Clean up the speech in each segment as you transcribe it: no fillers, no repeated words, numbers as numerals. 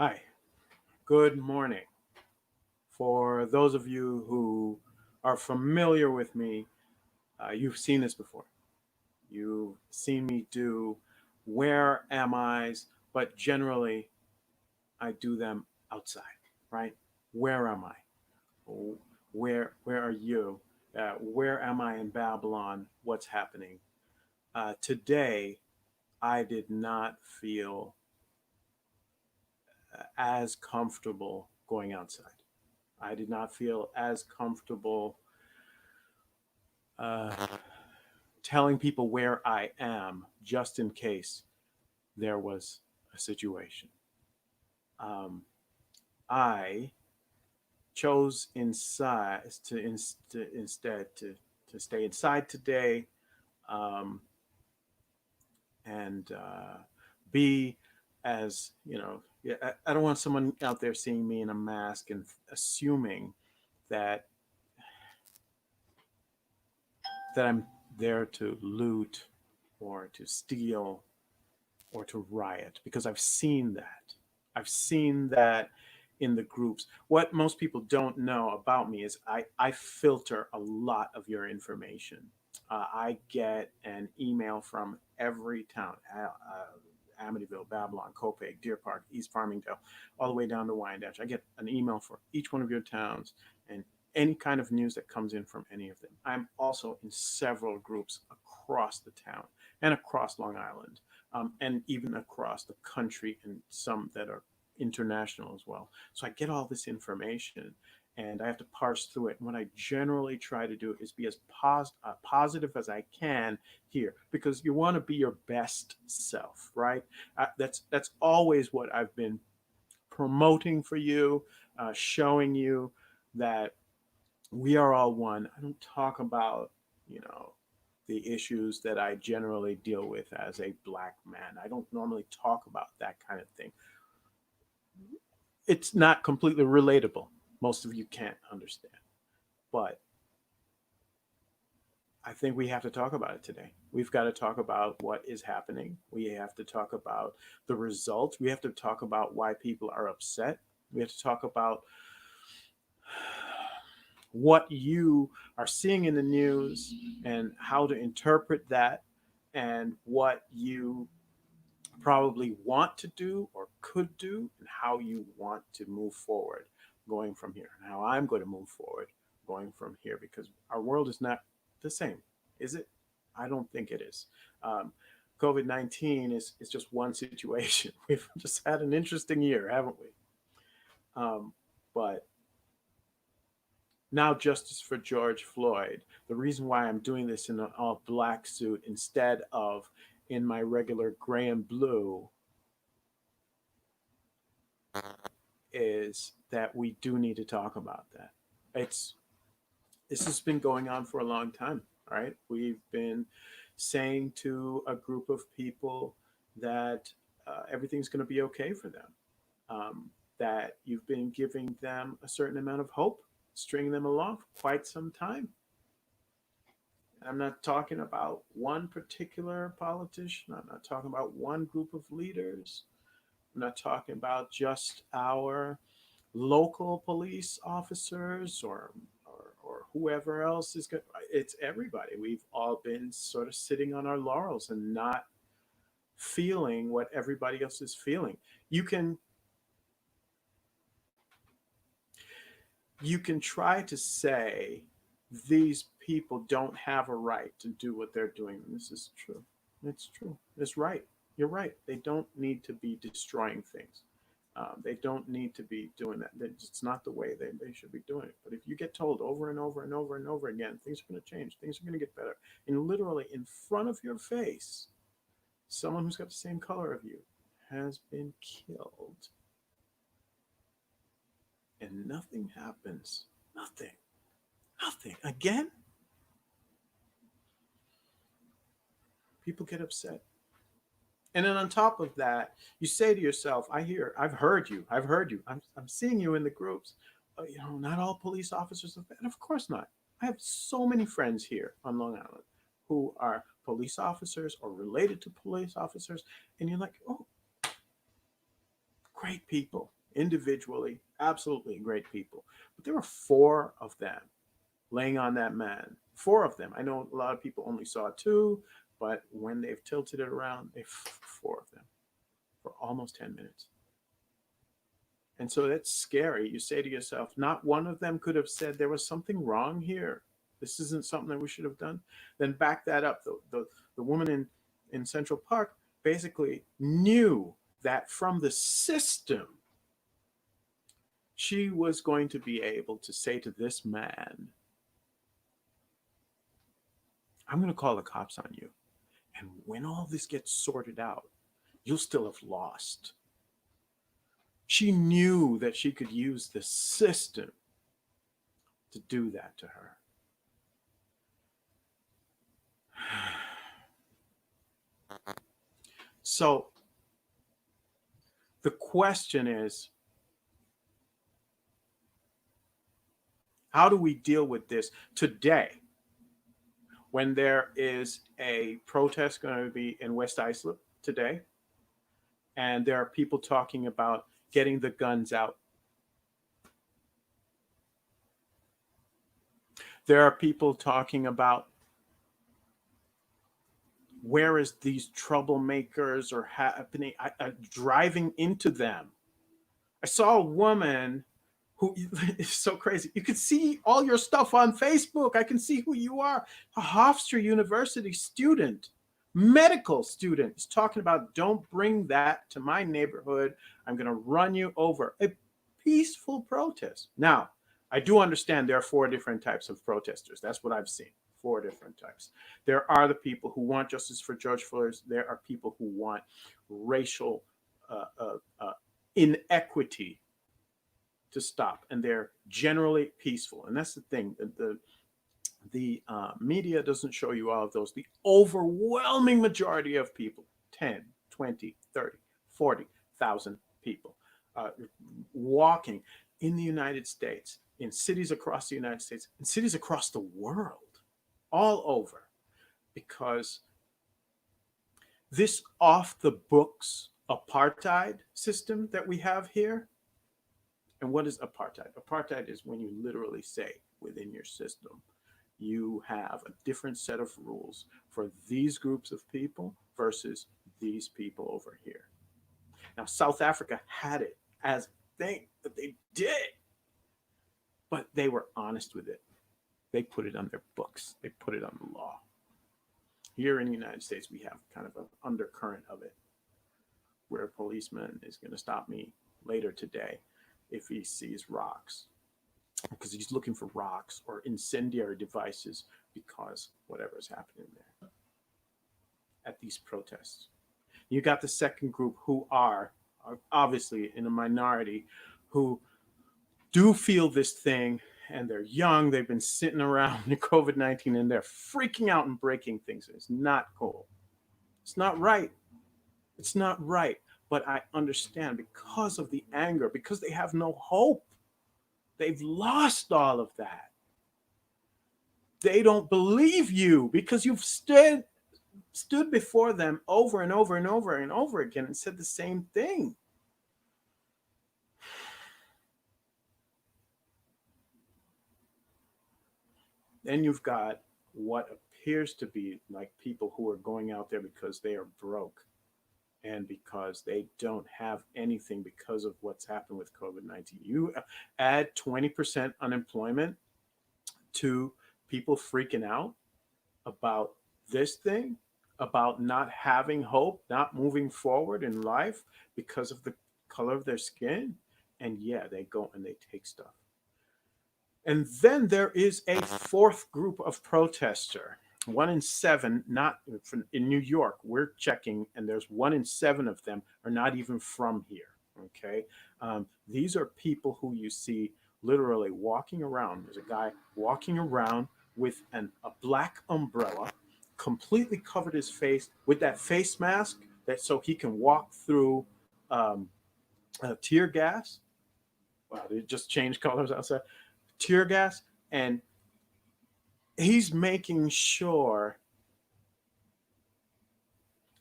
Hi, good morning. For those of you who are familiar with me, you've seen this before. You've seen me do where am I's, but generally I do them outside, right? Where am I? Where are you? Where am I in Babylon? What's happening? Today, I did not feel as comfortable going outside. I did not feel as comfortable uh, telling people where I am just in case there was a situation. Um, I chose instead to stay inside today, um, and be as you know. Yeah, I don't want someone out there seeing me in a mask and assuming that I'm there to loot or to steal or to riot because I've seen that. I've seen that in the groups. What most people don't know about me is I filter a lot of your information. I get an email from every town, Amityville, Babylon, Copeg, Deer Park, East Farmingdale, all the way down to Wyandotte. I get an email for each one of your towns and any kind of news that comes in from any of them. I'm also in several groups across the town and across Long Island, and even across the country, and some that are international as well. So I get all this information and I have to parse through it. And what I generally try to do is be as positive as I can here, because you want to be your best self, right? That's always what I've been promoting for you, showing you that we are all one. I don't talk about, you know, the issues that I generally deal with as a black man. I don't normally talk about that kind of thing. It's not completely relatable. Most of you can't understand. But I think we have to talk about it today. We've got to talk about what is happening. We have to talk about the results. We have to talk about why people are upset. We have to talk about what you are seeing in the news and how to interpret that, and what you probably want to do or could do, and how you want to move forward going from here, and how I'm going to move forward going from here, because our world is not the same, is it? I don't think it is. Um, COVID 19 is just one situation. We've just had an interesting year, haven't we? But now, justice for George Floyd. The reason why I'm doing this in an all black suit instead of in my regular gray and blue is that we do need to talk about that. It's This has been going on for a long time, right? We've been saying to a group of people that everything's going to be okay for them. That you've been giving them a certain amount of hope, stringing them along for quite some time. I'm not talking about one particular politician. I'm not talking about one group of leaders. I'm not talking about just our local police officers or whoever else is good. It's everybody. We've all been sort of sitting on our laurels and not feeling what everybody else is feeling. You can you can try to say these people don't have a right to do what they're doing. This is true. It's true. It's right. You're right. They don't need to be destroying things. They don't need to be doing that. It's not the way they should be doing it. But if you get told over and over and over and over again, things are going to change, things are going to get better, and literally in front of your face, someone who's got the same color of you has been killed, and nothing happens. Nothing. Nothing. Again, people get upset. And then on top of that, you say to yourself, I've heard you, I'm seeing you in the groups. Not all police officers are bad. Of course not. I have so many friends here on Long Island who are police officers or related to police officers. And you're like, oh, great people, individually, absolutely great people. But there were four of them laying on that man. Four of them. I know a lot of people only saw two, but when they've tilted it around, four of them for almost 10 minutes. And so that's scary. You say to yourself, not one of them could have said there was something wrong here. This isn't something that we should have done. Then back that up. The woman in Central Park basically knew that from the system, she was going to be able to say to this man, I'm going to call the cops on you. And when all this gets sorted out, you'll still have lost. She knew that she could use the system to do that to her. So the question is, how do we deal with this today when there is a protest going to be in West Islip today? And there are people talking about getting the guns out. There are people talking about where is these troublemakers are happening, driving into them. I saw a woman who is so crazy. You can see all your stuff on Facebook. I can see who you are. A Hofstra University student, medical student, is talking about, don't bring that to my neighborhood. I'm going to run you over. A peaceful protest. Now, I do understand there are four different types of protesters. That's what I've seen. Four different types. There are the people who want justice for George Floyd. There are people who want racial inequity to stop, and they're generally peaceful. And that's the thing. The media doesn't show you all of those. The overwhelming majority of people, 10, 20, 30, 40,000 people walking in the United States, in cities across the United States, in cities across the world, all over, because this off the books apartheid system that we have here. And what is apartheid? Apartheid is when you literally say within your system, you have a different set of rules for these groups of people versus these people over here. Now, South Africa had it as a thing that they did, but they were honest with it. They put it on their books. They put it on the law. Here in the United States, we have kind of an undercurrent of it, where a policeman is going to stop me later today if he sees rocks, because he's looking for rocks or incendiary devices because whatever is happening there at these protests. You got the second group who are obviously in a minority, who do feel this thing, and they're young. They've been sitting around the COVID-19 and they're freaking out and breaking things. It's not cool. It's not right. It's not right. But I understand, because of the anger, because they have no hope. They've lost all of that. They don't believe you because you've stood before them over and over and over and over again and said the same thing. Then you've got what appears to be like people who are going out there because they are broke and because they don't have anything because of what's happened with COVID-19. You add 20% unemployment to people freaking out about this thing, about not having hope, not moving forward in life because of the color of their skin. And yeah, they go and they take stuff. And then there is a fourth group of protester. 1 in 7, not in New York, we're checking, and there's 1 in 7 of them are not even from here. Okay. These are people who you see literally walking around. There's a guy walking around with a black umbrella, completely covered his face with that face mask, that so he can walk through tear gas. Wow, they just changed colors outside. Tear gas, and he's making sure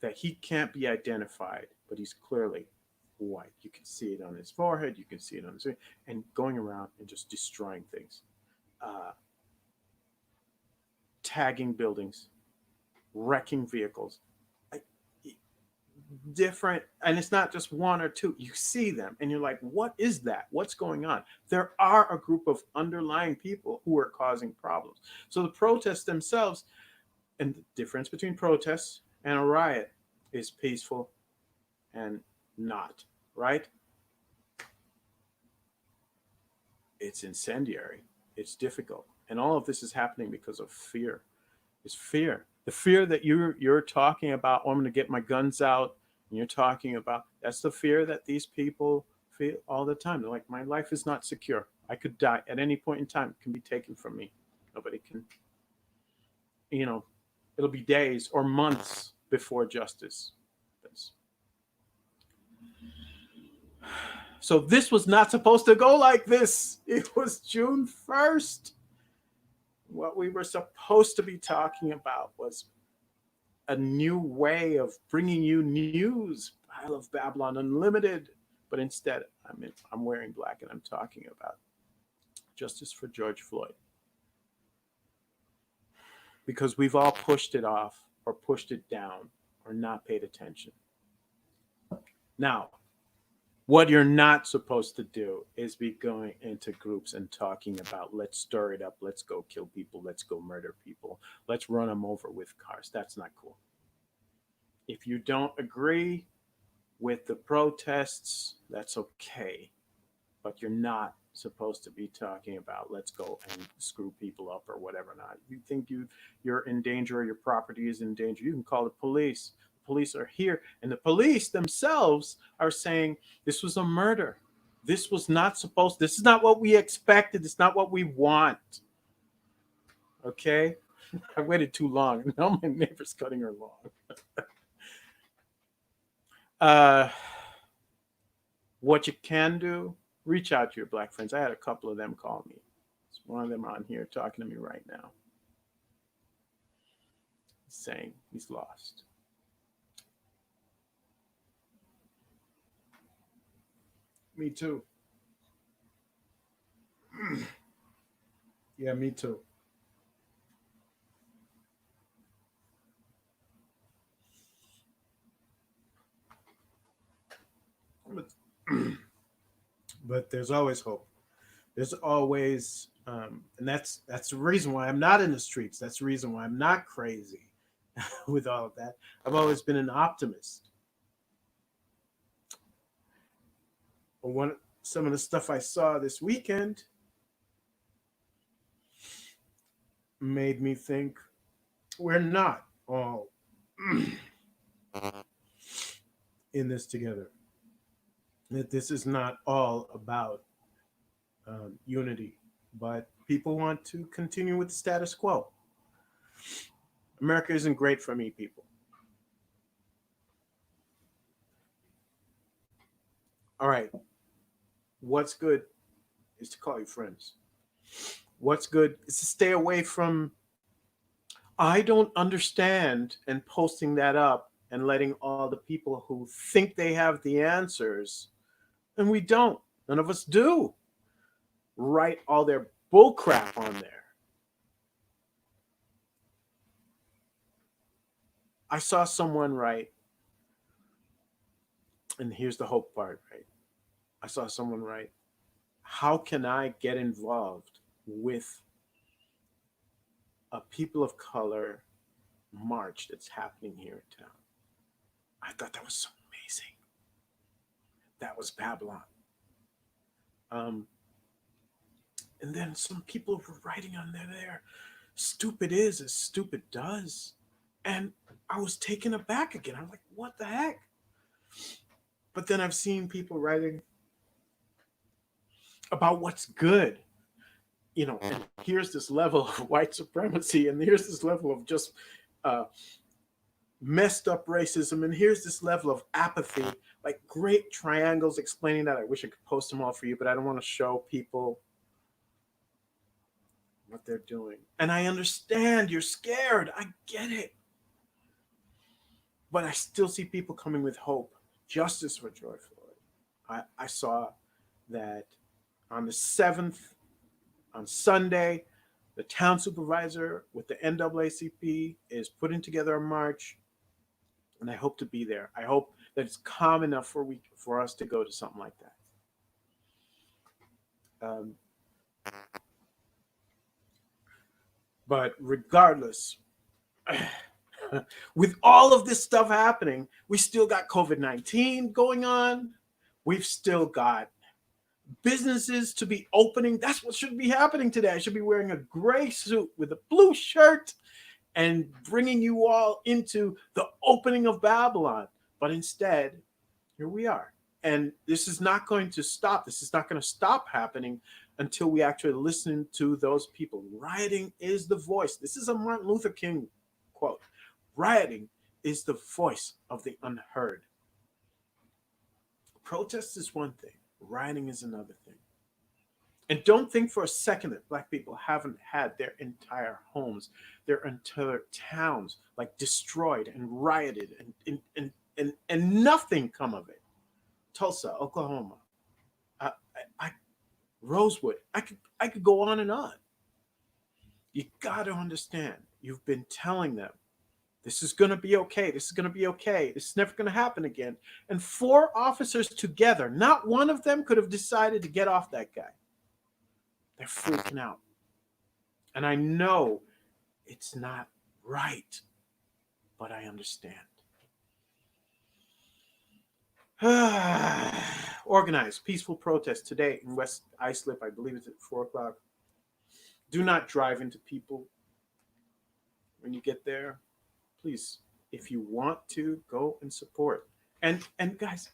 that he can't be identified, but he's clearly white. You can see it on his forehead. You can see it on his, and going around and just destroying things, uh, tagging buildings, wrecking vehicles. I, different, and it's not just one or two. You see them and you're like, what is that? What's going on? There are a group of underlying people who are causing problems. So the protests themselves, and the difference between protests and a riot is peaceful and not, right? It's incendiary, it's difficult, and all of this is happening because of fear. It's fear. The fear that you're talking about, oh, I'm going to get my guns out, and you're talking about, that's the fear that these people feel all the time. They're like, my life is not secure. I could die at any point in time. It can be taken from me. Nobody can, you know, it'll be days or months before justice happens. So this was not supposed to go like this. It was June 1st. What we were supposed to be talking about was a new way of bringing you news. I love Babylon Unlimited, but instead I'm wearing black and I'm talking about justice for George Floyd, because we've all pushed it off or pushed it down or not paid attention. Now, what you're not supposed to do is be going into groups and talking about, let's stir it up, let's go kill people, let's go murder people, let's run them over with cars. That's not cool. If you don't agree with the protests, that's okay. But you're not supposed to be talking about, let's go and screw people up or whatever. Not. If you think you're in danger or your property is in danger, you can call the police. The police are here, and the police themselves are saying this was a murder. This was not supposed. This is not what we expected. It's not what we want. Okay, I waited too long. Now my neighbor's cutting her lawn. uh, what you can do, reach out to your black friends. I had a couple of them call me. One of them on here talking to me right now, saying he's lost. Me too. Yeah, me too. But, but there's always hope. There's always, and that's the reason why I'm not in the streets. That's the reason why I'm not crazy with all of that. I've always been an optimist. But some of the stuff I saw this weekend made me think we're not all in this together. That this is not all about unity, but people want to continue with the status quo. America isn't great for me, people. All right, what's good is to call your friends. What's good is to stay away from I don't understand and posting that up and letting all the people who think they have the answers, and we don't. None of us do. Write all their bullcrap on there. I saw someone write, and here's the hope part, right? I saw someone write, how can I get involved with a people of color march that's happening here in town? I thought that was so amazing. That was Babylon. Um, and then some people were writing on there, stupid is as stupid does. And I was taken aback again. I'm like, what the heck? But then I've seen people writing about what's good. And here's this level of white supremacy, and here's this level of just uh, messed up racism, and here's this level of apathy, like great triangles explaining that. I wish I could post them all for you, but I don't want to show people what they're doing. And I understand you're scared. I get it. But I still see people coming with hope. Justice for George Floyd. I saw that on the 7th, on Sunday, the town supervisor with the NAACP is putting together a march, and I hope to be there. I hope that it's calm enough for us to go to something like that. But regardless, with all of this stuff happening, we still got COVID-19 going on. We've still got businesses to be opening. That's what should be happening today. I should be wearing a gray suit with a blue shirt and bringing you all into the opening of Babylon. But instead, here we are. And this is not going to stop. This is not going to stop happening until we actually listen to those people. Rioting is the voice. This is a Martin Luther King quote. Rioting is the voice of the unheard. Protest is one thing. Rioting is another thing. And don't think for a second that Black people haven't had their entire homes, their entire towns like destroyed and rioted and nothing come of it. Tulsa, Oklahoma, I Rosewood. I could go on and on. You got to understand. You've been telling them this is going to be okay. This is going to be okay. This is never going to happen again. And 4 officers together, not one of them could have decided to get off that guy. They're freaking out. And I know it's not right, but I understand. Organize peaceful protest today in West Islip. I believe it's at 4 o'clock. Do not drive into people when you get there. Please, if you want to, go and support. And guys,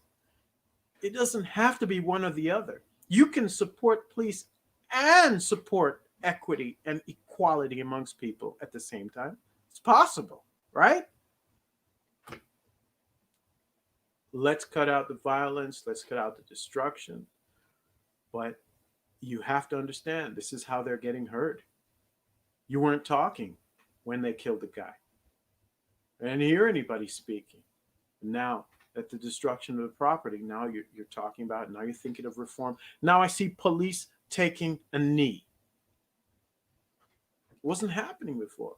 it doesn't have to be one or the other. You can support police and support equity and equality amongst people at the same time. It's possible, right? Let's cut out the violence. Let's cut out the destruction. But you have to understand, this is how they're getting heard. You weren't talking when they killed the guy. I didn't hear anybody speaking. Now that the destruction of the property, now you're talking about it. Now you're thinking of reform. Now I see police taking a knee. It wasn't happening before.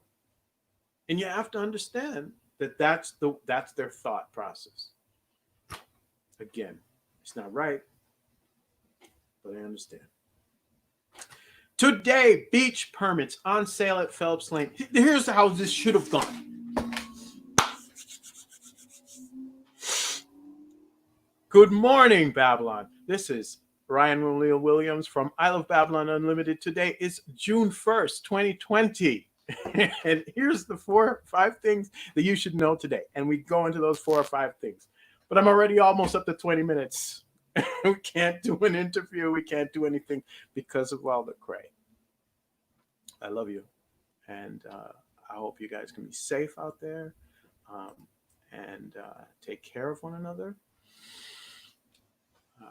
And you have to understand that that's their thought process. Again, it's not right, but I understand. Today, beach permits on sale at Phelps Lane. Here's how this should have gone. Good morning, Babylon. This is Ryan O'Neal Williams from I Love Babylon Unlimited. Today is June 1st, 2020. And here's the 4 or 5 things that you should know today. And we go into those 4 or 5 things. But I'm already almost up to 20 minutes. We can't do an interview. We can't do anything because of all the cray. I love you. And I hope you guys can be safe out there and take care of one another.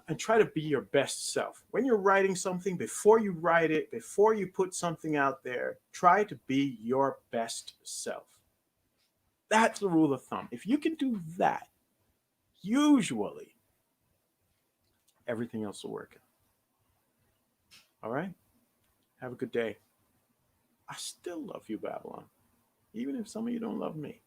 And try to be your best self. When you're writing something, before you write it, before you put something out there, try to be your best self. That's the rule of thumb. If you can do that, usually everything else will work out. All right? Have a good day. I still love you, Babylon, even if some of you don't love me.